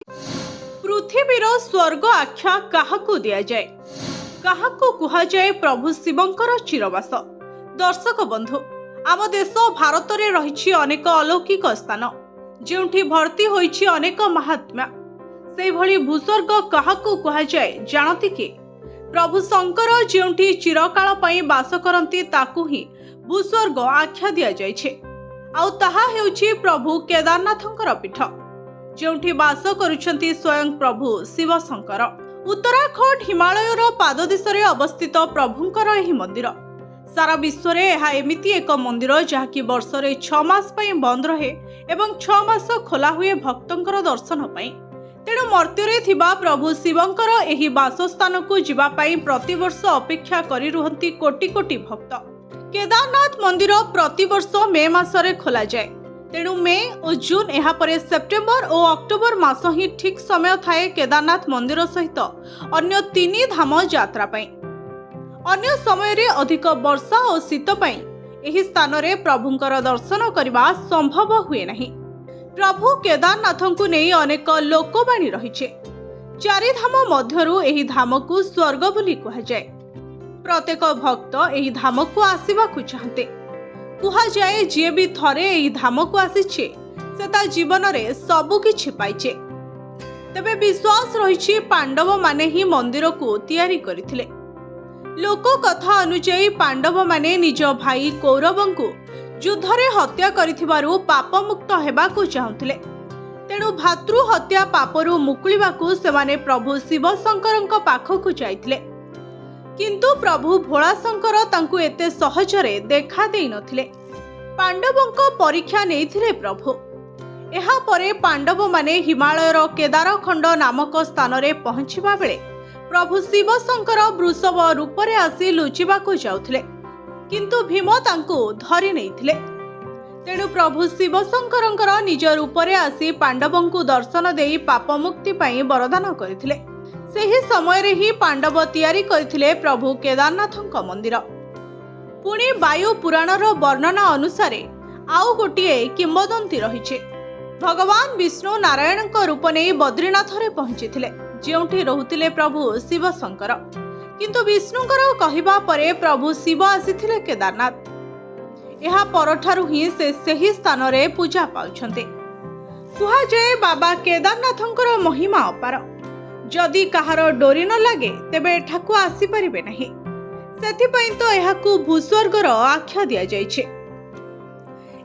पृथ्वीर स्वर्ग आख्या काहाकू दिया जाए, काहाकू कुहा जाए प्रभु शिवंकर चिरवास। दर्शक बंधु, आम देश भारत में रही अनेक अलौकिक स्थान जोठी भर्ती होइछि अनेक महात्मा। से भली भूस्वर्ग काहाकू कुहा जाए जानती कि? प्रभु शंकर जोठी चिरकाल पई बास करती ताकू ही भूस्वर्ग आख्या दिया जाइछे। आउ ताहा हेउछि प्रभु केदारनाथंकर पीठ जोठी बास करुछंती स्वयं प्रभु शिव शंकर। उत्तराखंड हिमालयर पाददेश रे अवस्थित प्रभुंकर एही मंदिर सारा विश्व रे एहा एमिति एक मंदिर जहाँकि वर्ष रे 6 मास पई बंद रहे एवं 6 मास खोला हुए भक्तंकर दर्शन पई। तेणु मर्त्य थिबा प्रभु शिवंकर एही बासस्थान को जिबा पई प्रतिवर्ष अपेक्षा करि रुहंती कोटि कोटि भक्त। केदारनाथ मंदिर प्रतिवर्ष मे मासरे खोला जाए। तेणु मे और जून एहा परे सेप्टेम्बर और अक्टोबर मास ही ठीक समय थाए केदारनाथ मंदिर सहित अन्य 3 धाम यात्रा पई। अन्य समय रे अधिक वर्षा और शीत पई एही स्थान रे प्रभुंकर दर्शन करबा संभव हुए नहीं। प्रभु केदारनाथंकु नेई अनेक लोकवाणी रहिछे। 4 धाम मध्यरु एही धाम को स्वर्ग बोली कहा जाए। प्रत्येक भक्त एही धाम को आसीबा को चाहते। कुहा जाए जे भी थरे एही धाम को आसीछे से ता जीवन रे सबु किछि पाइछे। तबे विश्वास रहिछि पांडव माने ही मंदिर को तैयारी करिथिले। लोक कथा अनुसार पांडव माने निज भाई कौरवंकु युद्धरे हत्या करिथिबारु पाप मुक्त हेबाकु चाहुथिले। तेणु भातृ हत्या पापरु मुकुलिबाकु सेमाने प्रभु शिव शंकरंक पाखकु जाइथिले। किंतु प्रभु भोला शंकर तांकु एते सहजरे देखा देई नथिले। पांडवंक परीक्षा नेइथिले प्रभु। एहा परे पांडव माने हिमालयर केदारखंड नामक स्थान रे पहुंचिबा बेले प्रभु शिव शंकर वृषभ रूप रे आसी लुचिबाकु जाउथिले, किंतु भीम तांकु धरि नेइथिले। तेणु प्रभु शिव शंकरंकर निज रूप रे आसी पांडवंकु दर्शन देई पाप मुक्ति पई वरदान करिथिले। सेही समय रे ही पांडव तैयारी करथिले प्रभु केदारनाथंक मंदिर। पुणी वायु पुराणर वर्णना अनुसार आउ गोटिए किंबदंती रहिछे। भगवान विष्णु नारायणक रूप नै बद्रीनाथ रे पहुंचिथिले, जेउठी रहुतिले प्रभु शिव शंकर। किंतु विष्णुकर कहिबा परे प्रभु शिव आसीथिले केदारनाथ। एहा परठारु ही से सेही स्थान रे पूजा पाउछन्ते। कुहा जाए बाबा केदारनाथंकर महिमा अपार। जदि कहार डोरी न लगे तेबे एठाकु आसी परिबे नहीं। सेथिपई तो एहाकु भूस्वर्गर आख्या दिया जाइछे।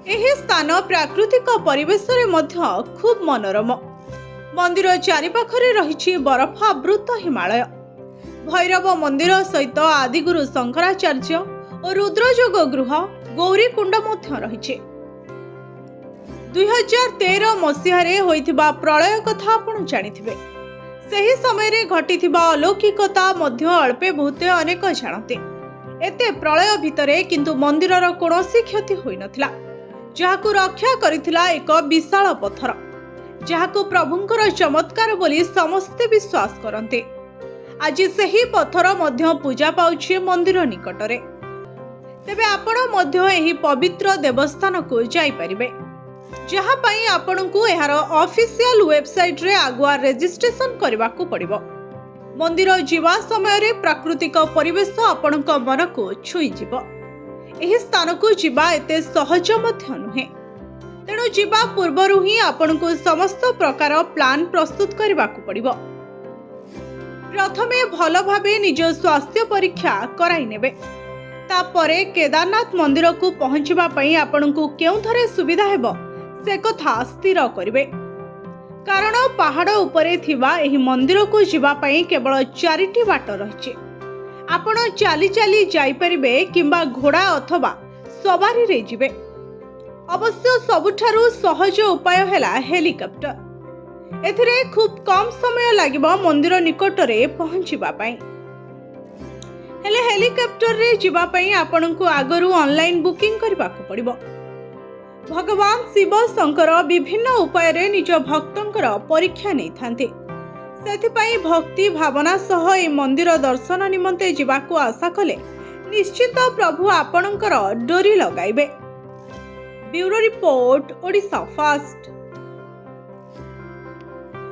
एही स्थान प्राकृतिक परिवेश रे मध्य खूब मनोरम। मंदिर चारिपाखरे रहिछि बरफ आवृत हिमालय। भैरव मंदिर सहित आदिगुरु शंकराचार्य और रुद्रजोग गृह गौरी कुंड मध्य रहिछि। 2013 मसीहारे होइथिबा प्रलय कथा आपण जानिथिबे। सही समय रे घटिथिबा अलौकिकता मध्य अल्पे बहुते अनेक जानते। एते प्रलय भितरे किंतु मंदिरर कोनोसी क्षति होई नथिला, जहाकु रक्षा करिथिला एक विशाल पत्थर, जहाकु प्रभुंकर चमत्कार बोली समस्ते विश्वास करते। आज सही पत्थर मध्य पूजा पाउछि मंदिर निकटरे। तेबे आपण मध्य एही पवित्र देवस्थान को जाई परिबे, जहाँ पाई आपनकु एहार ऑफिशियल वेबसाइट रे आगुआ रजिस्ट्रेशन करबा को पड़िबो। मंदिर जीवा समय रे प्राकृतिक परिवेश आपनक मन को छुई जिवो। एही स्थान को जीवा एते सहज मध्य नुहे। तेणु जीवा पूर्वरु ही आपनकु समस्त प्रकार प्लान प्रस्तुत करबा को पड़िबो। प्रथमे भल भाबे निज स्वास्थ्य परीक्षा कराई नेबे। तापरे केदारनाथ मंदिर को पहुंचबा पई आपनकु केउथरे सुविधा हेबो से कथा स्थिर करिवे। कारण पहाड़ उपरे थिबा एही मंदिर को जिबा पई केवल 4टी बाट रहिছে। आपण चाली चाली जाई परिबे किंबा घोड़ा अथवा सवारी रे जिबे। अवश्य सबुठारु सहज उपाय हैला हेलिकॉप्टर। एथिरे खूब कम समय लागिबो मंदिर निकट रे पहुंचिबा पई। हेले हेलिकॉप्टर रे जिबा पई आपनकु आगरु ऑनलाइन बुकिंग करबा को पड़िबो। भगवान शिव शंकर विभिन्न उपाय रे निज भक्तंकर परीक्षा नहीं थांते। सेथिपई भक्ति भावना सह ए मंदिर दर्शन निमंते जिबाकु आशा कले निश्चित प्रभु आपणकर डोरी लगाइबे। Bureau report, Odisha fast.